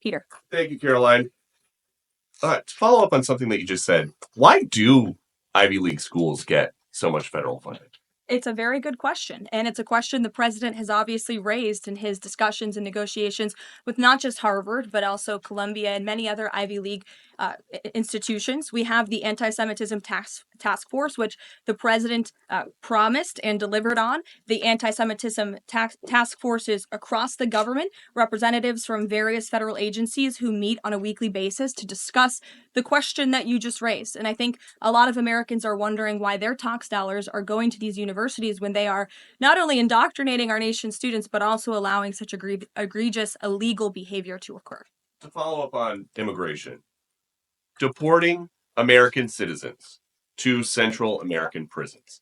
Peter. Thank you, Caroline. To follow up on something that you just said, why do Ivy League schools get so much federal funding? It's a very good question, and it's a question the president has obviously raised in his discussions and negotiations with not just Harvard, but also Columbia and many other Ivy League institutions. We have the anti-Semitism task force, which the president promised and delivered on. The anti-Semitism task forces across the government, representatives from various federal agencies who meet on a weekly basis to discuss the question that you just raised. And I think a lot of Americans are wondering why their tax dollars are going to these universities when they are not only indoctrinating our nation's students, but also allowing such egregious illegal behavior to occur. To follow up on immigration, deporting American citizens to Central American prisons,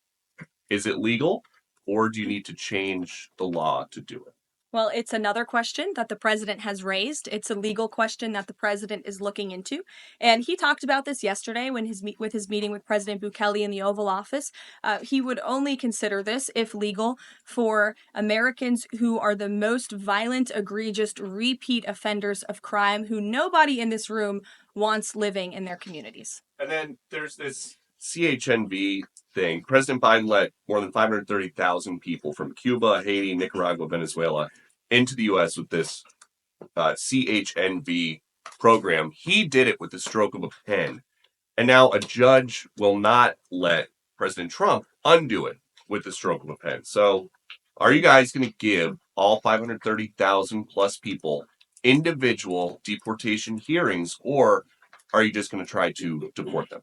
is it legal, or do you need to change the law to do it? Well, it's another question that the president has raised. It's a legal question that the president is looking into. And he talked about this yesterday when with his meeting with President Bukele in the Oval Office. He would only consider this, if legal, for Americans who are the most violent, egregious, repeat offenders of crime who nobody in this room wants living in their communities. And then there's this CHNV thing. President Biden let more than 530,000 people from Cuba, Haiti, Nicaragua, Venezuela into the U.S. with this CHNV program. He did it with the stroke of a pen. And now a judge will not let President Trump undo it with the stroke of a pen. So are you guys going to give all 530,000 plus people individual deportation hearings, or are you just going to try to deport them?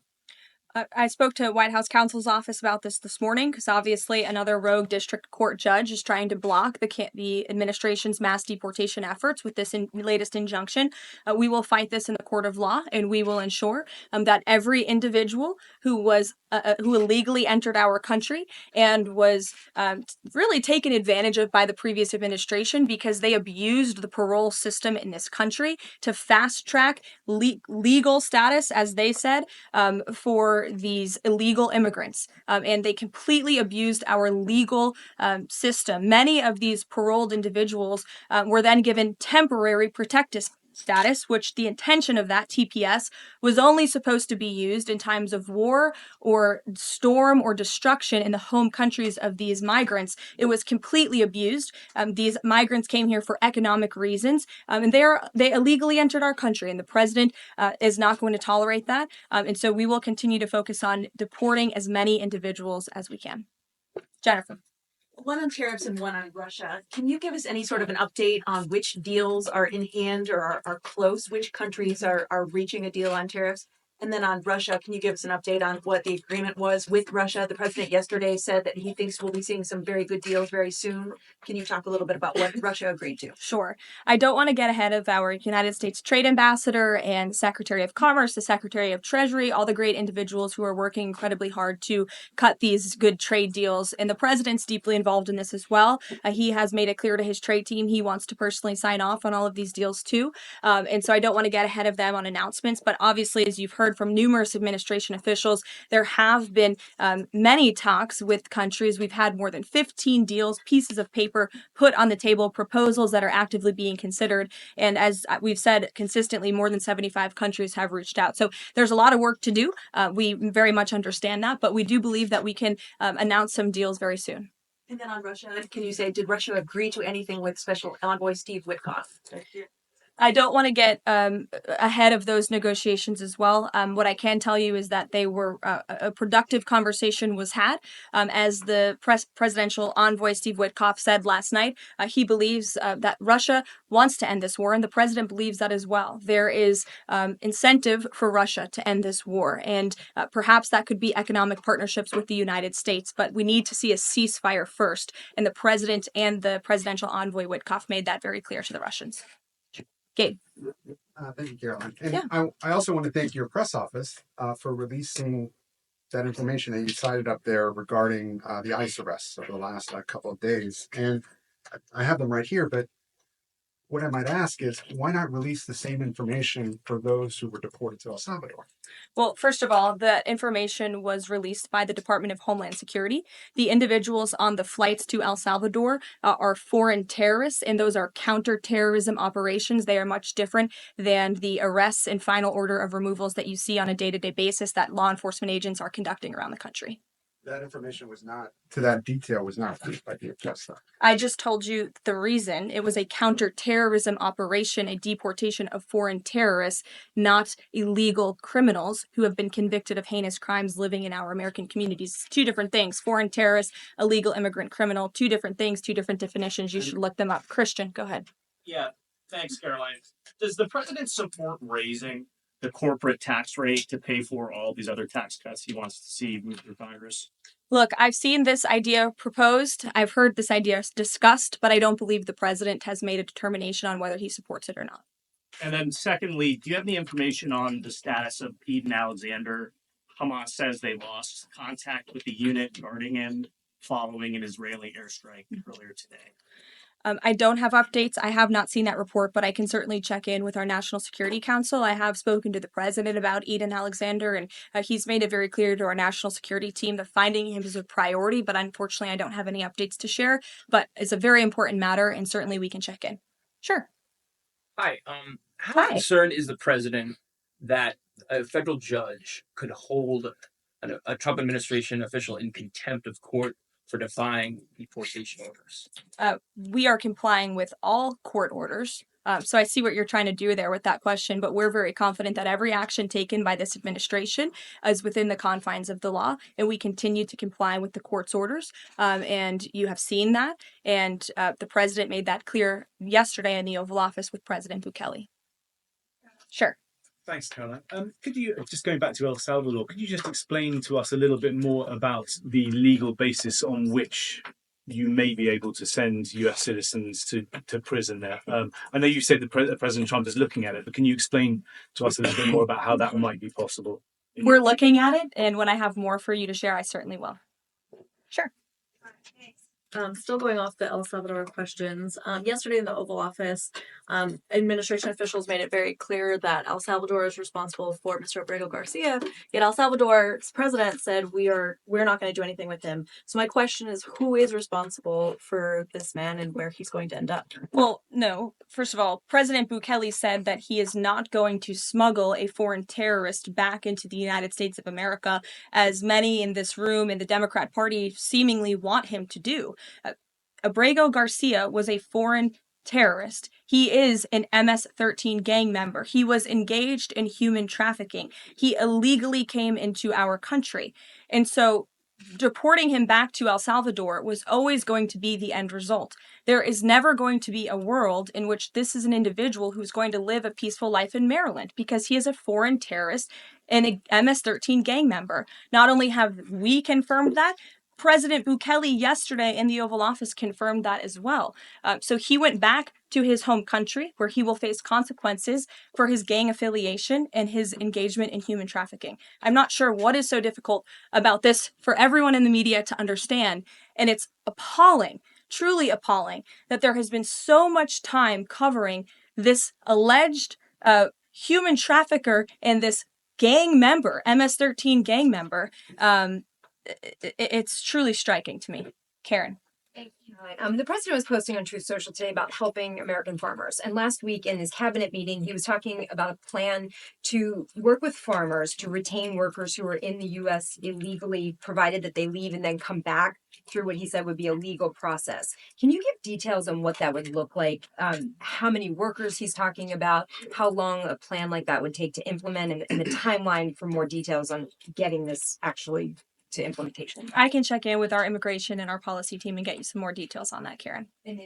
I spoke to White House counsel's office about this morning because obviously another rogue district court judge is trying to block the administration's mass deportation efforts with this latest injunction. We will fight this in the court of law, and we will ensure that every individual who illegally entered our country and was really taken advantage of by the previous administration because they abused the parole system in this country to fast track legal status, as they said, for these illegal immigrants, and they completely abused our legal system. Many of these paroled individuals were then given temporary protective status, which the intention of that TPS was only supposed to be used in times of war or storm or destruction in the home countries of these migrants. It was completely abused. These migrants came here for economic reasons, and they illegally entered our country, and the president is not going to tolerate that. And so we will continue to focus on deporting as many individuals as we can. Jennifer. One on tariffs and one on Russia. Can you give us any sort of an update on which deals are in hand or are close? Which countries are reaching a deal on tariffs? And then on Russia, can you give us an update on what the agreement was with Russia? The president yesterday said that he thinks we'll be seeing some very good deals very soon. Can you talk a little bit about what Russia agreed to? Sure. I don't want to get ahead of our United States Trade Ambassador and Secretary of Commerce, the Secretary of Treasury, all the great individuals who are working incredibly hard to cut these good trade deals. And the president's deeply involved in this as well. He has made it clear to his trade team he wants to personally sign off on all of these deals too. And so I don't want to get ahead of them on announcements. But obviously, as you've heard from numerous administration officials, there have been many talks with countries. We've had more than 15 deals, pieces of paper put on the table, proposals that are actively being considered. And as we've said consistently, more than 75 countries have reached out. So there's a lot of work to do. We very much understand that, but we do believe that we can announce some deals very soon. And then on Russia, can you say, did Russia agree to anything with Special Envoy Steve Witkoff? I don't want to get ahead of those negotiations as well. What I can tell you is that they were a productive conversation was had. As the presidential envoy Steve Witkoff said last night, he believes that Russia wants to end this war, and the president believes that as well. There is incentive for Russia to end this war, and perhaps that could be economic partnerships with the United States, but we need to see a ceasefire first, and the president and the presidential envoy Witkoff made that very clear to the Russians. Gabe. Thank you, Caroline. And Yeah. I also want to thank your press office for releasing that information that you cited up there regarding the ICE arrests over the last couple of days. And I have them right here, but what I might ask is, why not release the same information for those who were deported to El Salvador? Well, first of all, the information was released by the Department of Homeland Security. The individuals on the flights to El Salvador are foreign terrorists, and those are counterterrorism operations. They are much different than the arrests and final order of removals that you see on a day-to-day basis that law enforcement agents are conducting around the country. That information was not, to that detail, was not released by DHS, though. I just told you the reason. It was a counterterrorism operation, a deportation of foreign terrorists, not illegal criminals who have been convicted of heinous crimes living in our American communities. It's two different things. Foreign terrorist, illegal immigrant criminal, two different things, two different definitions. You should look them up. Christian, go ahead. Yeah, thanks, Caroline. Does the president support raising the corporate tax rate to pay for all these other tax cuts he wants to see move through Congress? Look, I've seen this idea proposed. I've heard this idea discussed, but I don't believe the president has made a determination on whether he supports it or not. And then secondly, do you have any information on the status of Eden Alexander? Hamas says they lost contact with the unit guarding him following an Israeli airstrike earlier today. I don't have updates. I have not seen that report, but I can certainly check in with our National Security Council. I have spoken to the president about Eden Alexander, and he's made it very clear to our national security team that finding him is a priority, but unfortunately, I don't have any updates to share. But it's a very important matter, and certainly we can check in. Sure. Hi. How Hi. concerned is the president that a federal judge could hold a Trump administration official in contempt of court for defying deportation orders? We are complying with all court orders. So I see what you're trying to do there with that question, but we're very confident that every action taken by this administration is within the confines of the law, and we continue to comply with the court's orders. And you have seen that, and the president made that clear yesterday in the Oval Office with President Bukele. Sure. Thanks, Caroline. Could you, just going back to El Salvador, could you just explain to us a little bit more about the legal basis on which you may be able to send US citizens to prison there? I know you said President Trump is looking at it, but can you explain to us a little bit more about how that might be possible? We're looking at it, and when I have more for you to share, I certainly will. Sure. Still going off the El Salvador questions. Yesterday in the Oval Office, administration officials made it very clear that El Salvador is responsible for Mr. Abrego Garcia. Yet El Salvador's president said we're not going to do anything with him. So my question is, who is responsible for this man and where he's going to end up? Well, no. First of all, President Bukele said that he is not going to smuggle a foreign terrorist back into the United States of America, as many in this room in the Democrat Party seemingly want him to do. Abrego Garcia was a foreign terrorist. He is an MS-13 gang member. He was engaged in human trafficking. He illegally came into our country. And so deporting him back to El Salvador was always going to be the end result. There is never going to be a world in which this is an individual who's going to live a peaceful life in Maryland because he is a foreign terrorist and a MS-13 gang member. Not only have we confirmed that, President Bukele yesterday in the Oval Office confirmed that as well. So he went back to his home country where he will face consequences for his gang affiliation and his engagement in human trafficking. I'm not sure what is so difficult about this for everyone in the media to understand. And it's appalling, truly appalling, that there has been so much time covering this alleged human trafficker and this gang member, MS-13 gang member. It's truly striking to me. Karen. Thank you. The president was posting on Truth Social today about helping American farmers. And last week in his cabinet meeting, he was talking about a plan to work with farmers to retain workers who are in the U.S. illegally, provided that they leave and then come back through what he said would be a legal process. Can you give details on what that would look like? How many workers he's talking about? How long a plan like that would take to implement, and the timeline for more details on getting this actually to implementation? I can check in with our immigration and our policy team and get you some more details on that, Karen. And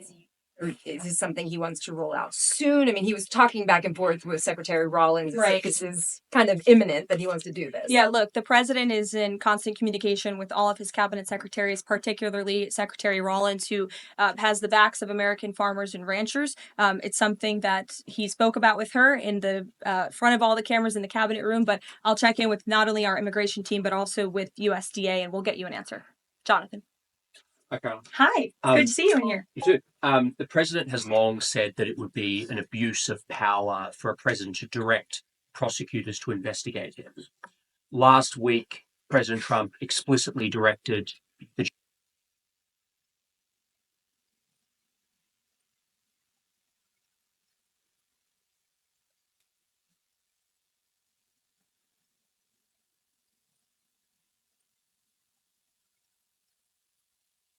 is this something he wants to roll out soon? I mean, he was talking back and forth with Secretary Rollins. Right. This is kind of imminent that he wants to do this. Yeah, look, the president is in constant communication with all of his cabinet secretaries, particularly Secretary Rollins, who has the backs of American farmers and ranchers. It's something that he spoke about with her in the front of all the cameras in the cabinet room, but I'll check in with not only our immigration team, but also with USDA, and we'll get you an answer. Jonathan. Hi, Carol. Hi, Um, good to see you in here. You too. The president has long said that it would be an abuse of power for a president to direct prosecutors to investigate him. Last week, President Trump explicitly directed the